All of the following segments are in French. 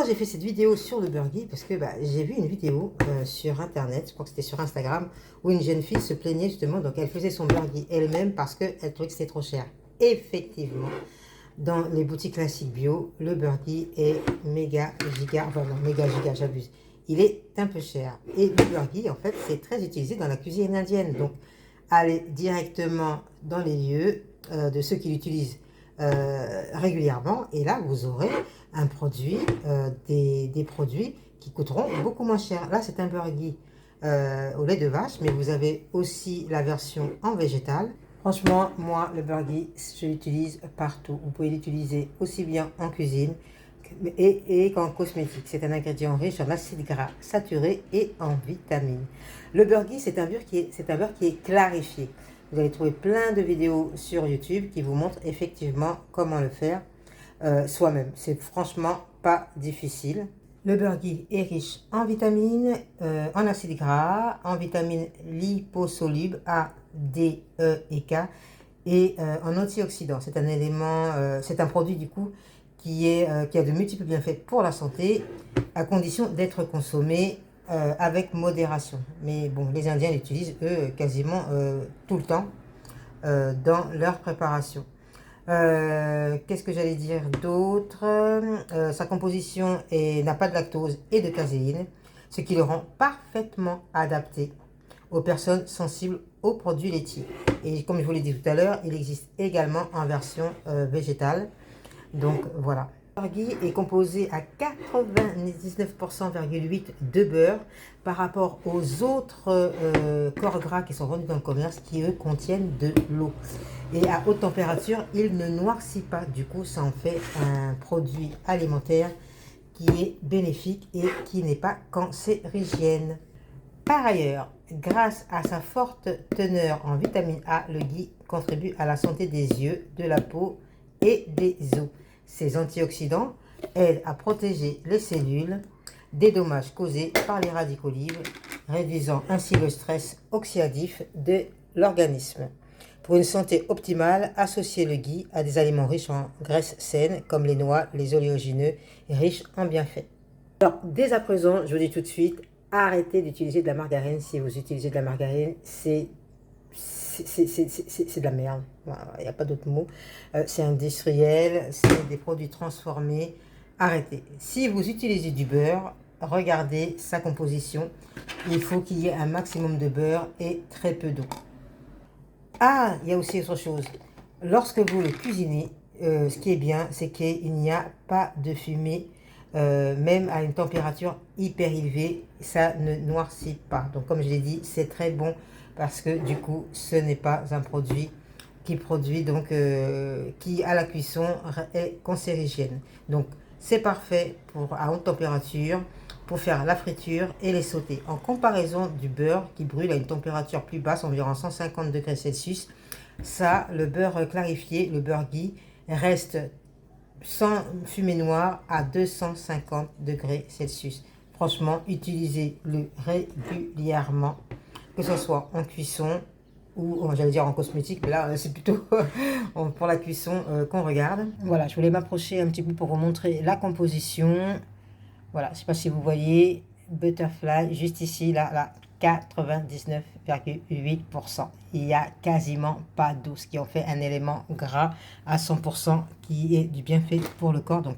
Pourquoi j'ai fait cette vidéo sur le beurre ghee? Parce que j'ai vu une vidéo sur internet, je crois que c'était sur Instagram, où une jeune fille se plaignait justement, donc elle faisait son beurre ghee elle-même parce qu'elle trouvait que c'était trop cher. Effectivement, dans les boutiques classiques bio, le beurre ghee est méga giga, enfin non, méga giga, j'abuse. Il est un peu cher. Et le beurre ghee, en fait, c'est très utilisé dans la cuisine indienne. Donc, allez directement dans les lieux de ceux qui l'utilisent régulièrement. Et là, vous aurez un produit, des produits qui coûteront beaucoup moins cher. Là, c'est un beurre ghee au lait de vache, mais vous avez aussi la version en végétal. Franchement, moi, le beurre ghee, je l'utilise partout. Vous pouvez l'utiliser aussi bien en cuisine et qu'en cosmétique. C'est un ingrédient riche en acides gras saturés et en vitamines. Le beurre ghee, c'est un beurre qui est clarifié. Vous allez trouver plein de vidéos sur YouTube qui vous montrent effectivement comment le faire soi-même. C'est franchement pas difficile. Le beurre ghee est riche en vitamines, en acides gras, en vitamines liposolubles A, D, E et K et en antioxydants. C'est un élément, c'est un produit du coup qui a de multiples bienfaits pour la santé à condition d'être consommé avec modération. Mais bon, les Indiens l'utilisent eux quasiment tout le temps dans leur préparation. Qu'est-ce que j'allais dire d'autre? Sa composition n'a pas de lactose et de caséine, ce qui le rend parfaitement adapté aux personnes sensibles aux produits laitiers. Et comme je vous l'ai dit tout à l'heure, il existe également en version végétale. Donc voilà. Le beurre ghee est composé à 99,8% de beurre par rapport aux autres corps gras qui sont vendus dans le commerce qui eux contiennent de l'eau. Et à haute température, il ne noircit pas. Du coup, ça en fait un produit alimentaire qui est bénéfique et qui n'est pas cancérigène. Par ailleurs, grâce à sa forte teneur en vitamine A, le ghee contribue à la santé des yeux, de la peau et des os. Ces antioxydants aident à protéger les cellules des dommages causés par les radicaux libres, réduisant ainsi le stress oxydatif de l'organisme. Pour une santé optimale, associez le ghee à des aliments riches en graisses saines comme les noix, les oléagineux, riches en bienfaits. Alors, dès à présent, je vous dis tout de suite, arrêtez d'utiliser de la margarine. Si vous utilisez de la margarine, c'est de la merde. Il n'y a pas d'autre mot. C'est industriel, c'est des produits transformés. Arrêtez. Si vous utilisez du beurre, regardez sa composition. Il faut qu'il y ait un maximum de beurre et très peu d'eau. Ah, il y a aussi autre chose. Lorsque vous le cuisinez, ce qui est bien, c'est qu'il n'y a pas de fumée. Même à une température hyper élevée, ça ne noircit pas. Donc comme je l'ai dit, c'est très bon parce que du coup, ce n'est pas un produit qui produit donc qui à la cuisson est cancérigène. Donc c'est parfait pour à haute température pour faire la friture et les sautés. En comparaison du beurre qui brûle à une température plus basse, environ 150 degrés Celsius, ça, le beurre clarifié, le beurre ghee, reste sans fumée noire à 250 degrés Celsius. Franchement, utilisez-le régulièrement, que ce soit en cuisson ou, j'allais dire en cosmétique, mais là, c'est plutôt pour la cuisson qu'on regarde. Voilà, je voulais m'approcher un petit peu pour vous montrer la composition. Voilà, je ne sais pas si vous voyez, Butterfly, juste ici, là 99,8%. Il n'y a quasiment pas d'eau, ce qui en fait un élément gras à 100% qui est du bienfait pour le corps. Donc,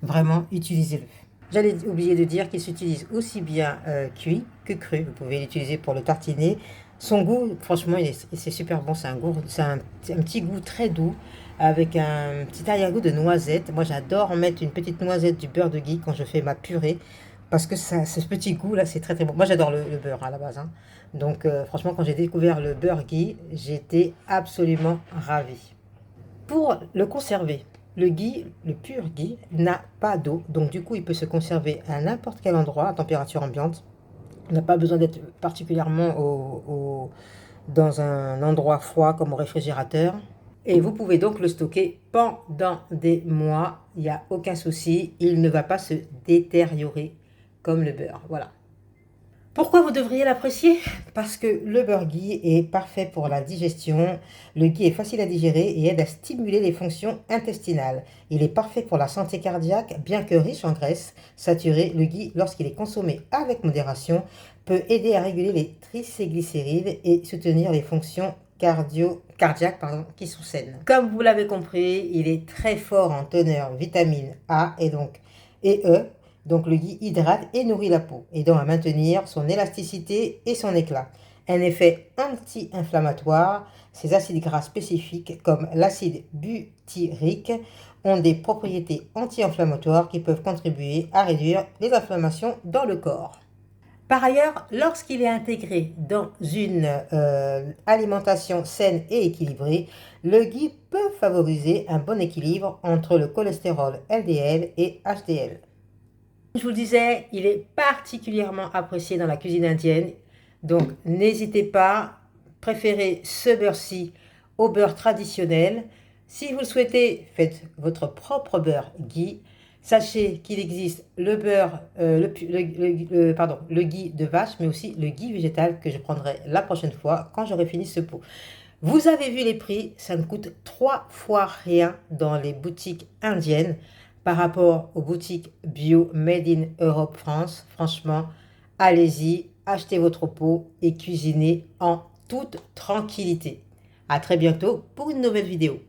vraiment, utilisez-le. J'allais oublier de dire qu'il s'utilise aussi bien cuit que cru. Vous pouvez l'utiliser pour le tartiner. Son goût, franchement, c'est super bon. C'est un petit goût très doux avec un petit arrière-goût de noisette. Moi, j'adore mettre une petite noisette du beurre de ghee quand je fais ma purée. Parce que ça, ce petit goût là, c'est très très bon. Moi j'adore le beurre à la base. Hein. Donc franchement, quand j'ai découvert le beurre ghee, j'étais absolument ravie. Pour le conserver, le ghee, le pur ghee, n'a pas d'eau. Donc du coup, il peut se conserver à n'importe quel endroit, à température ambiante. Il n'a pas besoin d'être particulièrement dans un endroit froid comme au réfrigérateur. Et vous pouvez donc le stocker pendant des mois. Il n'y a aucun souci. Il ne va pas se détériorer comme le beurre. Voilà. Pourquoi vous devriez l'apprécier? Parce que le beurre ghee est parfait pour la digestion. Le ghee est facile à digérer et aide à stimuler les fonctions intestinales. Il est parfait pour la santé cardiaque, bien que riche en graisse saturée. Le ghee, lorsqu'il est consommé avec modération, peut aider à réguler les triglycérides et soutenir les fonctions cardiaques qui sont saines. Comme vous l'avez compris, il est très fort en teneur vitamine A et E. Donc le ghee hydrate et nourrit la peau, aidant à maintenir son élasticité et son éclat. Un effet anti-inflammatoire, ces acides gras spécifiques comme l'acide butyrique ont des propriétés anti-inflammatoires qui peuvent contribuer à réduire les inflammations dans le corps. Par ailleurs, lorsqu'il est intégré dans une alimentation saine et équilibrée, le ghee peut favoriser un bon équilibre entre le cholestérol LDL et HDL. Je vous le disais, il est particulièrement apprécié dans la cuisine indienne. Donc, n'hésitez pas, préférez ce beurre-ci au beurre traditionnel. Si vous le souhaitez, faites votre propre beurre ghee. Sachez qu'il existe le beurre, le ghee de vache, mais aussi le ghee végétal que je prendrai la prochaine fois quand j'aurai fini ce pot. Vous avez vu les prix, ça ne coûte 3 fois rien dans les boutiques indiennes par rapport aux boutiques bio Made in Europe France. Franchement, allez-y, achetez votre pot et cuisinez en toute tranquillité. À très bientôt pour une nouvelle vidéo.